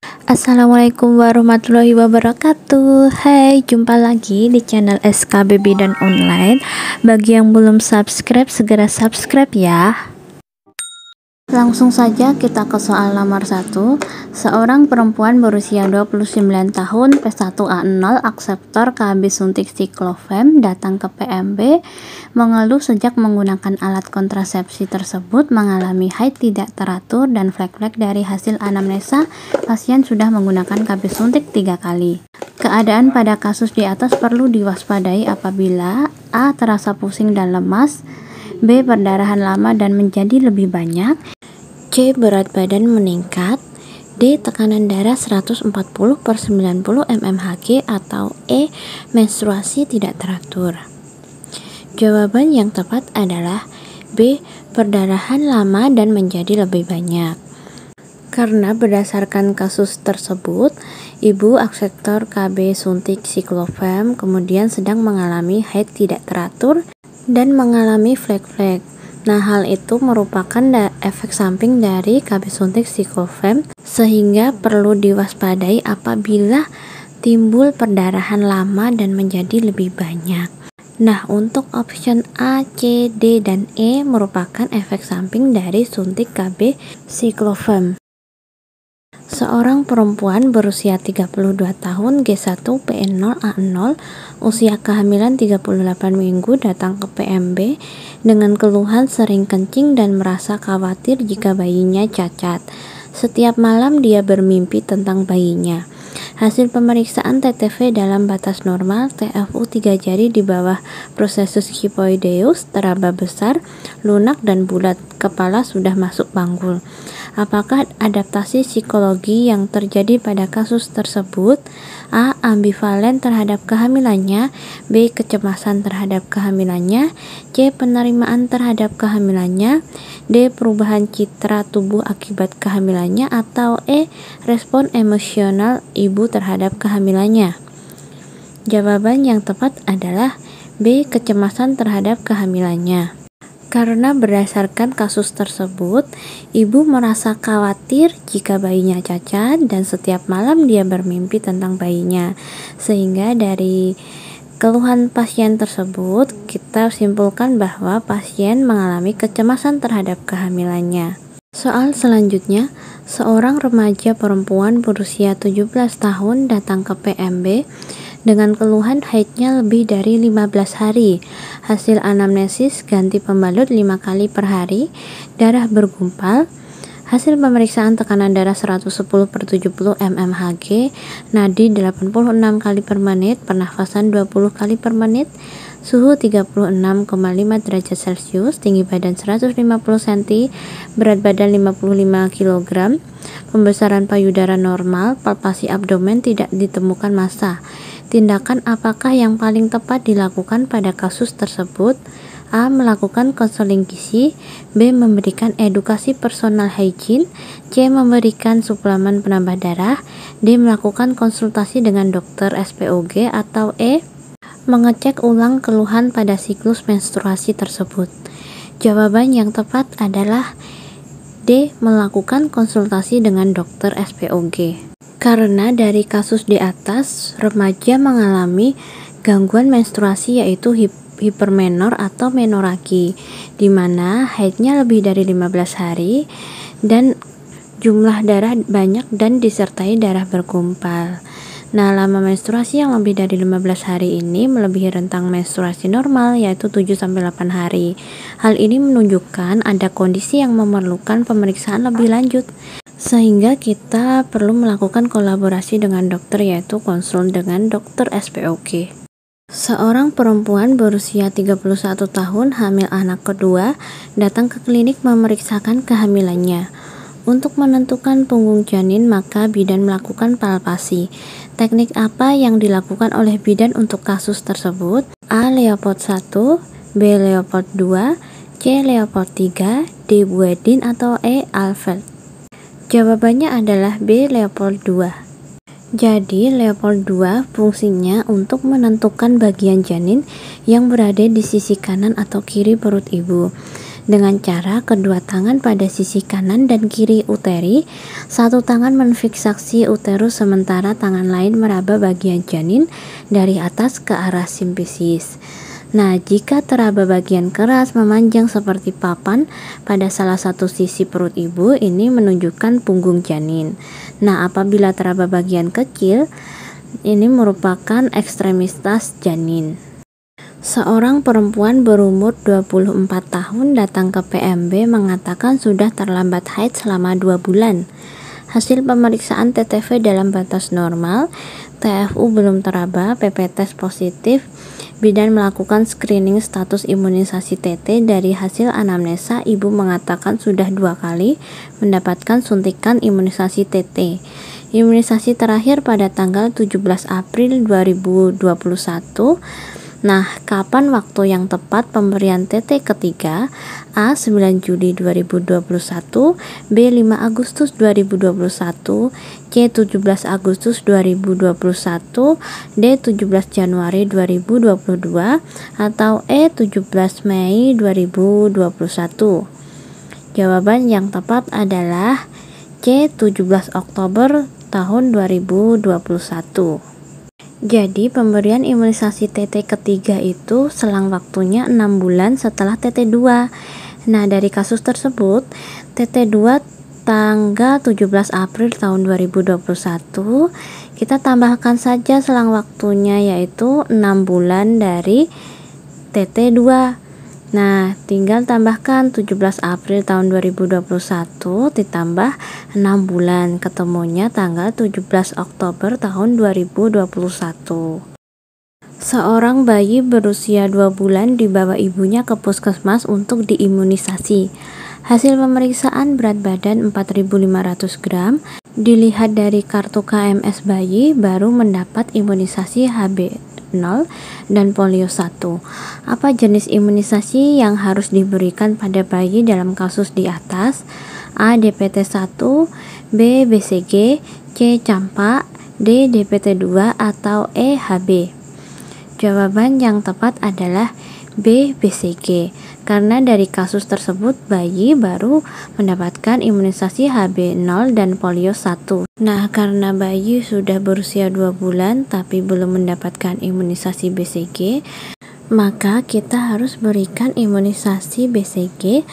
Assalamualaikum warahmatullahi wabarakatuh. Hai, jumpa lagi di channel SKB Bidan Online. Bagi yang belum subscribe, segera subscribe ya. Langsung saja kita ke soal nomor 1. Seorang perempuan berusia 29 tahun, P1A0, akseptor KB suntik Ciclofam, datang ke PMB, mengeluh sejak menggunakan alat kontrasepsi tersebut mengalami haid tidak teratur dan flek-flek. Dari hasil anamnesa, pasien sudah menggunakan KB suntik 3 kali. Keadaan pada kasus di atas perlu diwaspadai apabila A. Terasa pusing dan lemas, B. Perdarahan lama dan menjadi lebih banyak, C. Berat badan meningkat, D. Tekanan darah 140/90 mmHg, atau E. Menstruasi tidak teratur. Jawaban yang tepat adalah B. Perdarahan lama dan menjadi lebih banyak. Karena berdasarkan kasus tersebut, ibu akseptor KB suntik Ciclofam kemudian sedang mengalami haid tidak teratur dan mengalami flek-flek. Nah, hal itu merupakan efek samping dari KB suntik Ciclofam, sehingga perlu diwaspadai apabila timbul perdarahan lama dan menjadi lebih banyak. Nah, untuk option A, C, D, dan E merupakan efek samping dari suntik KB Ciclofam. Seorang perempuan berusia 32 tahun, G1PN0A0, usia kehamilan 38 minggu, datang ke PMB dengan keluhan sering kencing dan merasa khawatir jika bayinya cacat. Setiap malam dia bermimpi tentang bayinya. Hasil pemeriksaan TTV dalam batas normal, TFU 3 jari di bawah prosesus kyphoideus, teraba besar, lunak dan bulat, kepala sudah masuk panggul. Apakah adaptasi psikologi yang terjadi pada kasus tersebut? A. Ambivalen terhadap kehamilannya, B. Kecemasan terhadap kehamilannya, C. Penerimaan terhadap kehamilannya, D. Perubahan citra tubuh akibat kehamilannya, atau E. Respon emosional ibu terhadap kehamilannya. Jawaban yang tepat adalah B. Kecemasan terhadap kehamilannya. Karena berdasarkan kasus tersebut, ibu merasa khawatir jika bayinya cacat dan setiap malam dia bermimpi tentang bayinya. Sehingga dari keluhan pasien tersebut, kita simpulkan bahwa pasien mengalami kecemasan terhadap kehamilannya. Soal selanjutnya, seorang remaja perempuan berusia 17 tahun datang ke PMB dengan keluhan haidnya lebih dari 15 hari. Hasil anamnesis ganti pembalut 5 kali per hari, darah bergumpal. Hasil pemeriksaan tekanan darah 110/70 mmHg, nadi 86 kali per menit, pernafasan 20 kali per menit, suhu 36,5 derajat Celcius, tinggi badan 150 cm, berat badan 55 kg, pembesaran payudara normal, palpasi abdomen tidak ditemukan massa. Tindakan apakah yang paling tepat dilakukan pada kasus tersebut? A. Melakukan konseling gizi, B. Memberikan edukasi personal hygiene, C. Memberikan suplemen penambah darah, D. Melakukan konsultasi dengan dokter SPOG, atau E. Mengecek ulang keluhan pada siklus menstruasi tersebut. Jawaban yang tepat adalah D. Melakukan konsultasi dengan dokter SPOG. Karena dari kasus di atas, remaja mengalami gangguan menstruasi yaitu hipermenor atau menoragi, di mana haidnya lebih dari 15 hari dan jumlah darah banyak dan disertai darah bergumpal. Nah, lama menstruasi yang lebih dari 15 hari ini melebihi rentang menstruasi normal yaitu 7-8 hari. Hal ini menunjukkan ada kondisi yang memerlukan pemeriksaan lebih lanjut, sehingga kita perlu melakukan kolaborasi dengan dokter yaitu konsul dengan dokter SPOG. Seorang perempuan berusia 31 tahun, hamil anak kedua, datang ke klinik memeriksakan kehamilannya. Untuk menentukan punggung janin, maka bidan melakukan palpasi. Teknik apa yang dilakukan oleh bidan untuk kasus tersebut? A. Leopold 1, B. Leopold 2, C. Leopold 3, D. Buedin, atau E. Alfeld. Jawabannya adalah B. Leopold 2. Jadi, Leopold 2 fungsinya untuk menentukan bagian janin yang berada di sisi kanan atau kiri perut ibu. dengan cara kedua tangan pada sisi kanan dan kiri uteri, satu tangan menfiksasi uterus sementara tangan lain meraba bagian janin dari atas ke arah simfisis. Nah, jika teraba bagian keras memanjang seperti papan pada salah satu sisi perut ibu, ini menunjukkan punggung janin. Nah, apabila teraba bagian kecil, ini merupakan ekstremitas janin. Seorang perempuan berumur 24 tahun datang ke PMB mengatakan sudah terlambat haid selama 2 bulan. Hasil pemeriksaan TTV dalam batas normal, TFU belum teraba, PP tes positif. Bidan melakukan screening status imunisasi TT. Dari hasil anamnesa, ibu mengatakan sudah 2 kali mendapatkan suntikan imunisasi TT. Imunisasi terakhir pada tanggal 17 April 2021. Nah, kapan waktu yang tepat pemberian TT ketiga? A. 9 Juli 2021, B. 5 Agustus 2021, C. 17 Agustus 2021, D. 17 Januari 2022, atau E. 17 Mei 2021. Jawaban yang tepat adalah C. 17 Oktober tahun 2021. Jadi pemberian imunisasi TT ketiga itu selang waktunya 6 bulan setelah TT2. Nah, dari kasus tersebut, TT2 tanggal 17 April tahun 2021, kita tambahkan saja selang waktunya yaitu 6 bulan dari TT2. Nah, tinggal tambahkan 17 April tahun 2021 ditambah 6 bulan, ketemunya tanggal 17 Oktober tahun 2021. Seorang bayi berusia 2 bulan dibawa ibunya ke puskesmas untuk diimunisasi. Hasil pemeriksaan berat badan 4.500 gram, dilihat dari kartu KMS bayi baru mendapat imunisasi HB0 dan polio 1. Apa jenis imunisasi yang harus diberikan pada bayi dalam kasus di atas? A. DPT-1, B. BCG, C. campak, D. DPT-2, atau E. HB. Jawaban yang tepat adalah B. BCG, karena dari kasus tersebut bayi baru mendapatkan imunisasi HB0 dan polio 1. Nah, karena bayi sudah berusia 2 bulan tapi belum mendapatkan imunisasi BCG, maka kita harus berikan imunisasi BCG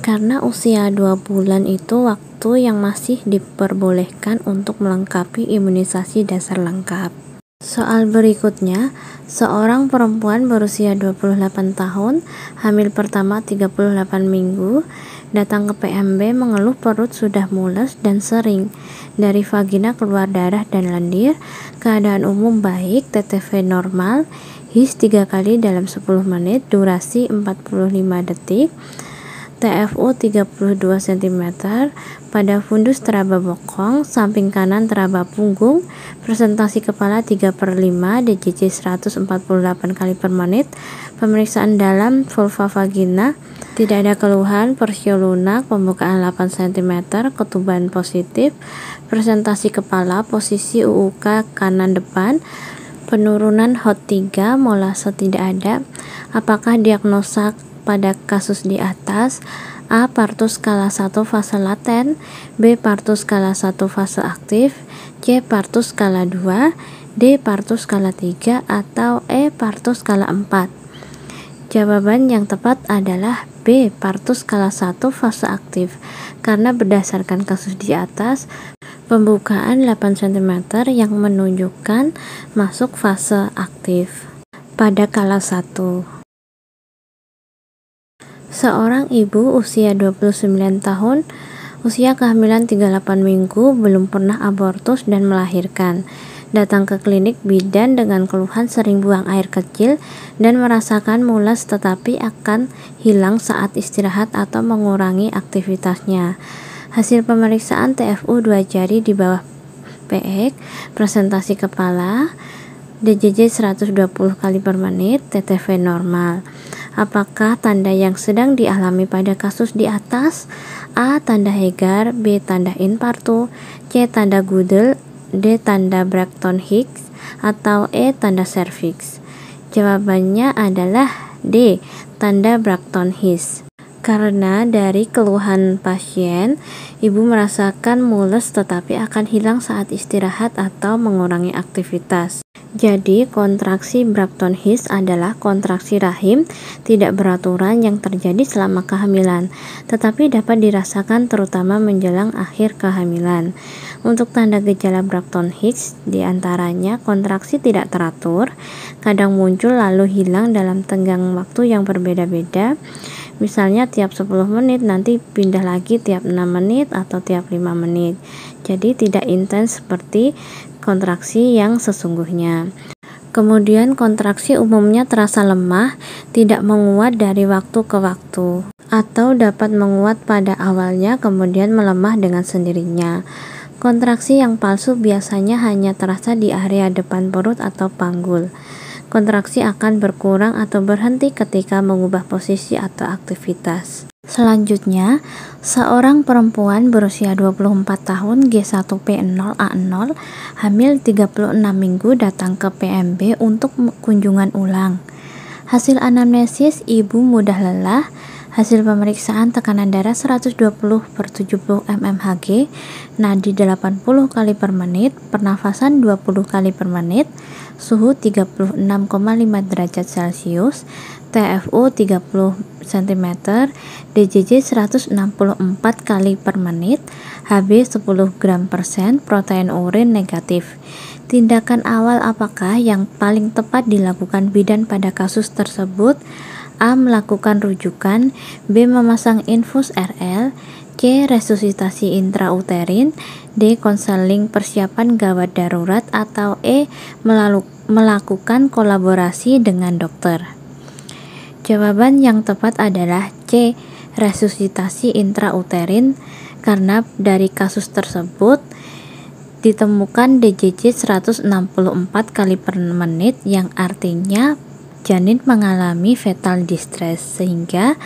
karena usia 2 bulan itu waktu yang masih diperbolehkan untuk melengkapi imunisasi dasar lengkap. Soal berikutnya, seorang perempuan berusia 28 tahun, hamil pertama 38 minggu, datang ke PMB mengeluh perut sudah mules dan sering. Dari vagina keluar darah dan lendir, keadaan umum baik, TTV normal, HIS 3 kali dalam 10 menit, durasi 45 detik, TFU 32 cm, pada fundus teraba bokong, samping kanan teraba punggung, presentasi kepala 3/5, DJJ 148 kali per menit, pemeriksaan dalam vulva vagina, tidak ada keluhan, persio lunak, pembukaan 8 cm, ketuban positif, presentasi kepala, posisi UUK kanan depan, penurunan HOT 3, molase tidak ada. Apakah diagnosa pada kasus di atas? A. Partus skala 1 fase laten, B. Partus skala 1 fase aktif, C. Partus skala 2, D. Partus skala 3, atau E. Partus skala 4. Jawaban yang tepat adalah B. Partus skala 1 fase aktif, karena berdasarkan kasus di atas, pembukaan 8 cm yang menunjukkan masuk fase aktif pada kala 1. Seorang ibu usia 29 tahun, usia kehamilan 38 minggu, belum pernah abortus dan melahirkan. Datang ke klinik bidan dengan keluhan sering buang air kecil dan merasakan mules tetapi akan hilang saat istirahat atau mengurangi aktivitasnya. Hasil pemeriksaan TFU 2 jari di bawah PX, presentasi kepala, DJJ 120 kali per menit, TTV normal. Apakah tanda yang sedang dialami pada kasus di atas? A. Tanda Hegar, B. Tanda infartu, C. Tanda Gudel, D. Tanda Braxton Hicks, atau E. Tanda serviks. Jawabannya adalah D. Tanda Braxton Hicks. Karena dari keluhan pasien, ibu merasakan mules tetapi akan hilang saat istirahat atau mengurangi aktivitas. Jadi, kontraksi Braxton Hicks adalah kontraksi rahim tidak beraturan yang terjadi selama kehamilan, tetapi dapat dirasakan terutama menjelang akhir kehamilan. Untuk tanda gejala Braxton Hicks, diantaranya kontraksi tidak teratur, kadang muncul lalu hilang dalam tenggang waktu yang berbeda-beda, misalnya tiap 10 menit, nanti pindah lagi tiap 6 menit atau tiap 5 menit. Jadi tidak intens seperti kontraksi yang sesungguhnya. Kemudian kontraksi umumnya terasa lemah, tidak menguat dari waktu ke waktu, atau dapat menguat pada awalnya kemudian melemah dengan sendirinya. Kontraksi yang palsu biasanya hanya terasa di area depan perut atau panggul. Kontraksi akan berkurang atau berhenti ketika mengubah posisi atau aktivitas. Selanjutnya, seorang perempuan berusia 24 tahun G1P0A0 hamil 36 minggu datang ke PMB untuk kunjungan ulang. Hasil anamnesis, ibu mudah lelah. Hasil pemeriksaan tekanan darah 120/70 mmHg, nadi 80 kali per menit, pernafasan 20 kali per menit, suhu 36,5 derajat Celcius, TFU 30 cm, DJJ 164 kali per menit, HB 10 gram persen, protein urin negatif. Tindakan awal apakah yang paling tepat dilakukan bidan pada kasus tersebut? A. Melakukan rujukan, B. Memasang infus RL, C. Resusitasi intrauterin, D. Konseling persiapan gawat darurat, atau E. Melakukan kolaborasi dengan dokter. Jawaban yang tepat adalah C. Resusitasi intrauterin, karena dari kasus tersebut ditemukan DJJ 164 kali per menit yang artinya janin mengalami fetal distress, sehingga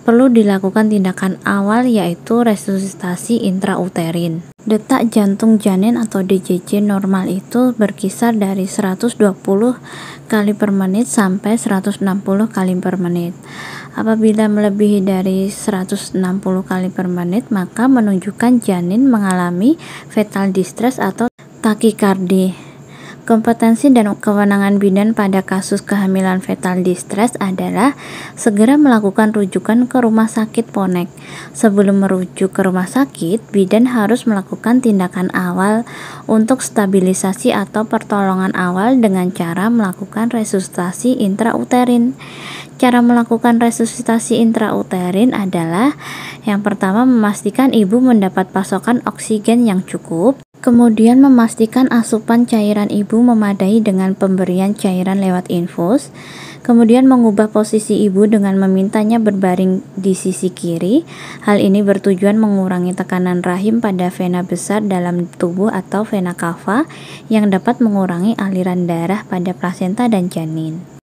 perlu dilakukan tindakan awal yaitu resusitasi intrauterin. Detak jantung janin atau DJJ normal itu berkisar dari 120 kali per menit sampai 160 kali per menit. Apabila melebihi dari 160 kali per menit, maka menunjukkan janin mengalami fetal distress atau takikardi. Kompetensi dan kewenangan bidan pada kasus kehamilan fetal distress adalah segera melakukan rujukan ke rumah sakit Ponek. Sebelum merujuk ke rumah sakit, bidan harus melakukan tindakan awal untuk stabilisasi atau pertolongan awal dengan cara melakukan resusitasi intrauterin. Cara melakukan resusitasi intrauterin adalah yang pertama, memastikan ibu mendapat pasokan oksigen yang cukup. Kemudian memastikan asupan cairan ibu memadai dengan pemberian cairan lewat infus. Kemudian mengubah posisi ibu dengan memintanya berbaring di sisi kiri. Hal ini bertujuan mengurangi tekanan rahim pada vena besar dalam tubuh atau vena cava yang dapat mengurangi aliran darah pada plasenta dan janin.